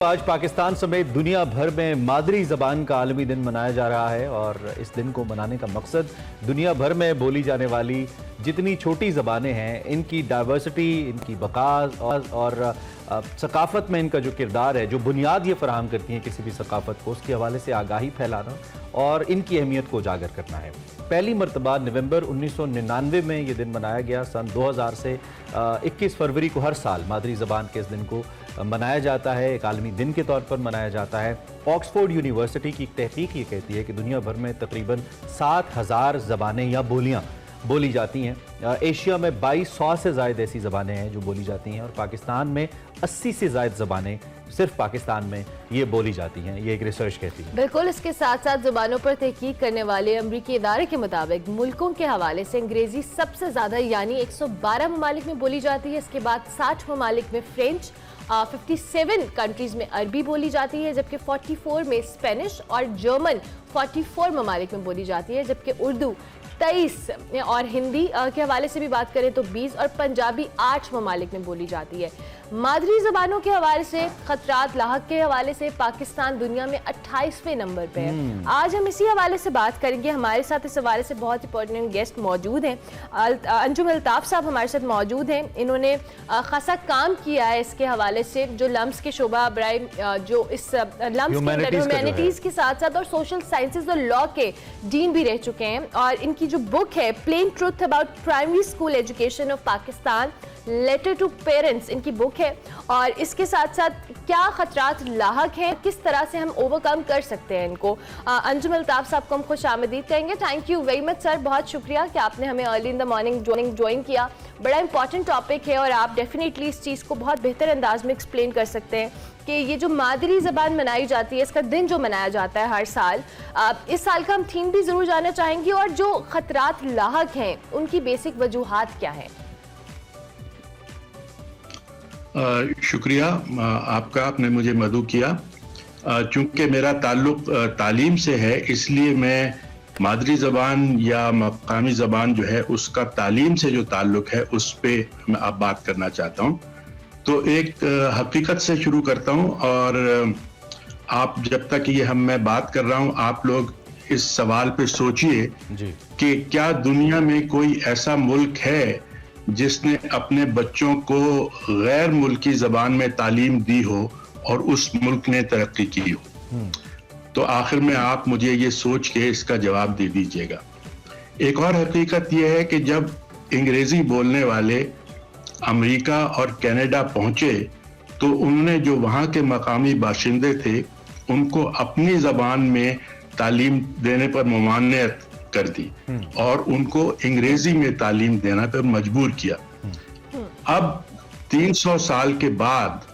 آج پاکستان سمیت دنیا بھر میں مادری زبان کا عالمی دن منایا جا رہا ہے اور اس دن کو منانے کا مقصد دنیا بھر میں بولی جانے والی جتنی چھوٹی زبانیں ہیں ان کی ڈائیورسٹی، ان کی بقا اور ثقافت میں ان کا جو کردار ہے، جو بنیاد یہ فراہم کرتی ہیں کسی بھی ثقافت کو، اس کے حوالے سے آگاہی پھیلانا اور ان کی اہمیت کو اجاگر کرنا ہے۔ پہلی مرتبہ نومبر 1999 میں یہ دن منایا گیا۔ سن 2000 سے 21 فروری کو ہر سال مادری زبان کے اس دن کو منایا جاتا ہے، ایک عالمی دن کے طور پر منایا جاتا ہے۔ آکسفورڈ یونیورسٹی کی ایک تحقیق یہ کہتی ہے کہ دنیا بھر میں تقریباً 7000 زبانیں یا بولیاں بولی جاتی ہیں۔ ایشیا میں 2200 سے زائد ایسی زبانیں ہیں جو بولی جاتی ہیں اور پاکستان میں 80 سے زائد زبانیں صرف پاکستان میں یہ بولی جاتی ہیں، یہ ایک ریسرچ کہتی ہے۔ بالکل، اس کے ساتھ ساتھ زبانوں پر تحقیق کرنے والے امریکی ادارے کے مطابق ملکوں کے حوالے سے انگریزی سب سے زیادہ یعنی 112 ممالک میں بولی جاتی ہے۔ اس کے بعد 60 ممالک میں فرینچ، 57 کنٹریز میں عربی بولی جاتی ہے، جبکہ 44 میں اسپینش اور جرمن 44 ممالک میں بولی جاتی ہے، جبکہ اردو 23 اور ہندی کے حوالے سے بھی بات کریں تو 20 اور پنجابی 8 ممالک میں بولی جاتی ہے۔ مادری زبانوں کے حوالے سے خطرات لاحق کے حوالے سے پاکستان دنیا میں 28ویں نمبر پہ ہے۔ آج ہم اسی حوالے سے بات کریں گے۔ ہمارے ساتھ اس حوالے سے بہت امپورٹنٹ گیسٹ موجود ہیں۔ انجم الطاف صاحب ہمارے ساتھ موجود ہیں۔ انہوں نے خاصا کام کیا ہے اس کے حوالے سے، جو لمس کے شعبہ برائے جو اس لمس کے ہیومینٹیز کے ساتھ ساتھ اور سوشل سائنسز اور لاء کے ڈین بھی رہ چکے ہیں، اور ان کی جو بک ہے plain truth about primary school education of Pakistan, letter to parents ان کی بک ہے، اور اس کے ساتھ ساتھ کیا خطرات لاحق ہیں، کس طرح سے ہم اوورکم کر سکتے ہیں ان کو۔ انجم الطاف صاحب کو ہم خوش آمدید کہیں گے۔ تھینک یو ویری مچ سر، بہت شکریہ کہ آپ نے ہمیں early in the morning join کیا۔ بڑا امپورٹنٹ ٹاپک ہے اور آپ ڈیفینیٹلی اس چیز کو بہت بہتر انداز میں ایکسپلین کر سکتے ہیں کہ یہ جو مادری زبان منائی جاتی ہے، اس کا دن جو منایا جاتا ہے ہر سال، اس سال کا ہم تھیم بھی ضرور جاننا چاہیں گے، اور جو خطرات لاحق ہیں ان کی بیسک وجوہات کیا ہیں۔ شکریہ آپ کا، آپ نے مجھے مدعو کیا۔ چونکہ میرا تعلق تعلیم سے ہے، اس لیے میں مادری زبان یا مقامی زبان جو ہے اس کا تعلیم سے جو تعلق ہے اس پہ میں اب بات کرنا چاہتا ہوں۔ تو ایک حقیقت سے شروع کرتا ہوں، اور آپ جب تک یہ میں بات کر رہا ہوں آپ لوگ اس سوال پہ سوچئے کہ کیا دنیا میں کوئی ایسا ملک ہے جس نے اپنے بچوں کو غیر ملکی زبان میں تعلیم دی ہو اور اس ملک نے ترقی کی ہو؟ تو آخر میں آپ مجھے یہ سوچ کے اس کا جواب دے دیجئے گا۔ ایک اور حقیقت یہ ہے کہ جب انگریزی بولنے والے امریکہ اور کینیڈا پہنچے تو انہوں نے جو وہاں کے مقامی باشندے تھے ان کو اپنی زبان میں تعلیم دینے پر ممانعت کر دی اور ان کو انگریزی میں تعلیم دینا پر مجبور کیا۔ اب 300 سال کے بعد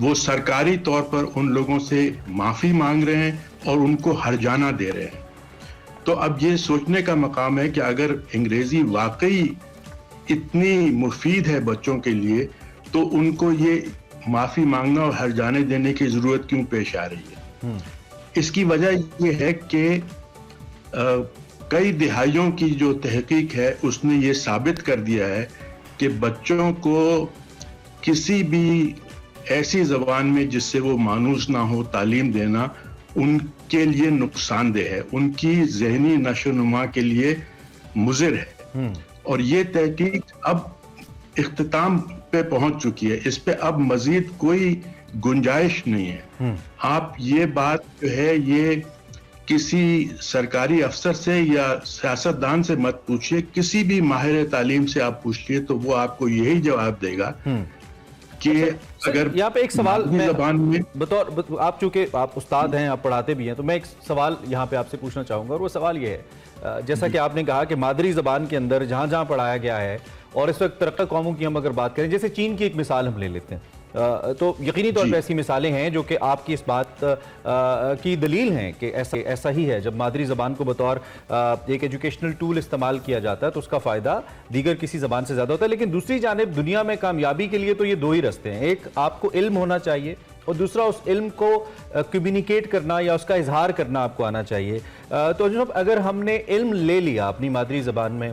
وہ سرکاری طور پر ان لوگوں سے معافی مانگ رہے ہیں اور ان کو ہرجانہ دے رہے ہیں۔ تو اب یہ سوچنے کا مقام ہے کہ اگر انگریزی واقعی اتنی مفید ہے بچوں کے لیے تو ان کو یہ معافی مانگنا اور ہرجانے دینے کی ضرورت کیوں پیش آ رہی ہے؟ اس کی وجہ یہ ہے کہ کئی دہائیوں کی جو تحقیق ہے اس نے یہ ثابت کر دیا ہے کہ بچوں کو کسی بھی ایسی زبان میں جس سے وہ مانوس نہ ہو تعلیم دینا ان کے لیے نقصان دہ ہے، ان کی ذہنی نشو و نما کے لیے مضر ہے۔ اور یہ تحقیق اب اختتام پہ پہنچ چکی ہے، اس پہ اب مزید کوئی گنجائش نہیں ہے۔ آپ یہ بات جو ہے یہ کسی سرکاری افسر سے یا سیاستدان سے مت پوچھئے، کسی بھی ماہر تعلیم سے آپ پوچھئے تو وہ آپ کو یہی جواب دے گا کہ اگر یہاں پہ ایک سوال زبان میں بطور آپ چونکہ آپ استاد ہیں، آپ پڑھاتے بھی ہیں، تو میں ایک سوال یہاں پہ آپ سے پوچھنا چاہوں گا، اور وہ سوال یہ ہے جیسا کہ آپ نے کہا کہ مادری زبان کے اندر جہاں جہاں پڑھایا گیا ہے، اور اس وقت ترقی قوموں کی ہم اگر بات کریں، جیسے چین کی ایک مثال ہم لے لیتے ہیں، تو یقینی طور پہ ایسی مثالیں ہیں جو کہ آپ کی اس بات کی دلیل ہیں کہ ایسا ہی ہے۔ جب مادری زبان کو بطور ایک ایجوکیشنل ٹول استعمال کیا جاتا ہے تو اس کا فائدہ دیگر کسی زبان سے زیادہ ہوتا ہے، لیکن دوسری جانب دنیا میں کامیابی کے لیے تو یہ دو ہی راستے ہیں، ایک آپ کو علم ہونا چاہیے اور دوسرا اس علم کو کمیونیکیٹ کرنا یا اس کا اظہار کرنا آپ کو آنا چاہیے۔ تو جناب اگر ہم نے علم لے لیا اپنی مادری زبان میں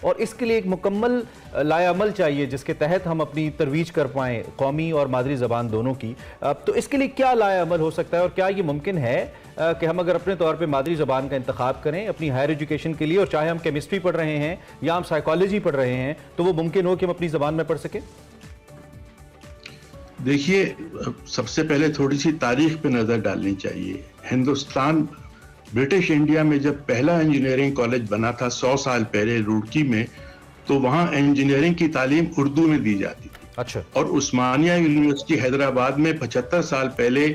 اور اس کے لیے ایک مکمل لائعمل چاہیے جس کے تحت ہم اپنی ترویج کر پائیں قومی اور مادری زبان دونوں کی. تو اس کے لیے کیا لائعمل ہو سکتا ہے اور کیا یہ ممکن ہے کہ ہم اگر اپنے طور پہ مادری زبان کا انتخاب کریں اپنی ہائر ایجوکیشن کے لیے، اور چاہے ہم کیمسٹری پڑھ رہے ہیں یا ہم سائیکالوجی پڑھ رہے ہیں، تو وہ ممکن ہو کہ ہم اپنی زبان میں پڑھ سکیں؟ دیکھیے، سب سے پہلے تھوڑی سی تاریخ پہ نظر ڈالنی چاہیے. ہندوستان برٹش انڈیا میں جب پہلا انجینئرنگ کالج بنا تھا 100 سال پہلے روڑکی میں، تو وہاں انجینئرنگ کی تعلیم اردو میں دی جاتی تھی. اچھا. اور عثمانیہ یونیورسٹی حیدرآباد میں 75 سال پہلے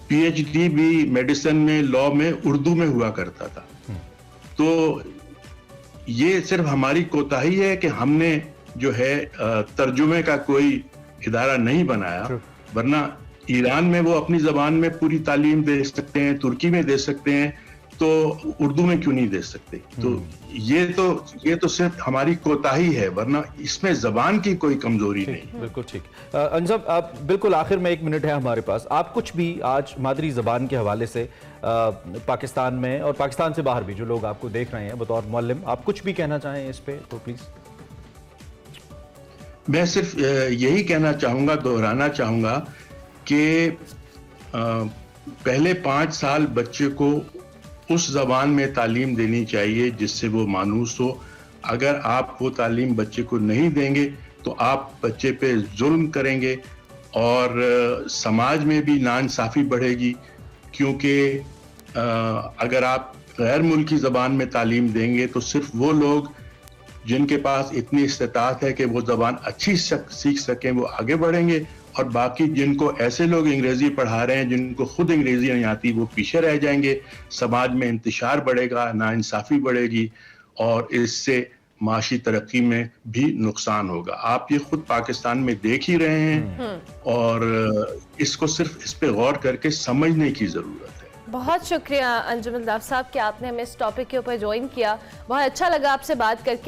پی ایچ ڈی بھی میڈیسن میں، لاء میں اردو میں ہوا کرتا تھا. تو یہ صرف ہماری کوتاہی ہے کہ ہم نے جو ہے ترجمے کا کوئی ادارہ نہیں بنایا، ورنہ ایران میں وہ اپنی زبان میں پوری تعلیم دے سکتے ہیں، ترکی میں دے سکتے ہیں، تو اردو میں کیوں نہیں دے سکتے؟ تو یہ تو صرف ہماری کوتاہی ہے، ورنہ اس میں زبان کی کوئی کمزوری نہیں. بالکل ٹھیک. انجم، آپ بالکل آخر میں 1 منٹ ہے ہمارے پاس، آپ کچھ بھی آج مادری زبان کے حوالے سے پاکستان میں اور پاکستان سے باہر بھی جو لوگ آپ کو دیکھ رہے ہیں بطور معلم، آپ کچھ بھی کہنا چاہیں اس پہ تو پلیز. میں صرف یہی کہنا چاہوں گا، دہرانا چاہوں گا کہ پہلے 5 سال بچے کو اس زبان میں تعلیم دینی چاہیے جس سے وہ مانوس ہو. اگر آپ وہ تعلیم بچے کو نہیں دیں گے تو آپ بچے پہ ظلم کریں گے اور سماج میں بھی ناانصافی بڑھے گی، کیونکہ اگر آپ غیر ملکی زبان میں تعلیم دیں گے تو صرف وہ لوگ جن کے پاس اتنی استطاعت ہے کہ وہ زبان اچھی سیکھ سکیں وہ آگے بڑھیں گے، اور باقی جن کو ایسے لوگ انگریزی پڑھا رہے ہیں جن کو خود انگریزی نہیں آتی وہ پیچھے رہ جائیں گے. سماج میں انتشار بڑھے گا، ناانصافی بڑھے گی، اور اس سے معاشی ترقی میں بھی نقصان ہوگا. آپ یہ خود پاکستان میں دیکھ ہی رہے ہیں، اور اس کو صرف اس پہ غور کر کے سمجھنے کی ضرورت ہے. بہت شکریہ انجم الطاف صاحب کہ آپ نے ہمیں اس ٹاپک کے اوپر جوائن کیا. بہت اچھا لگا آپ سے بات کر کے.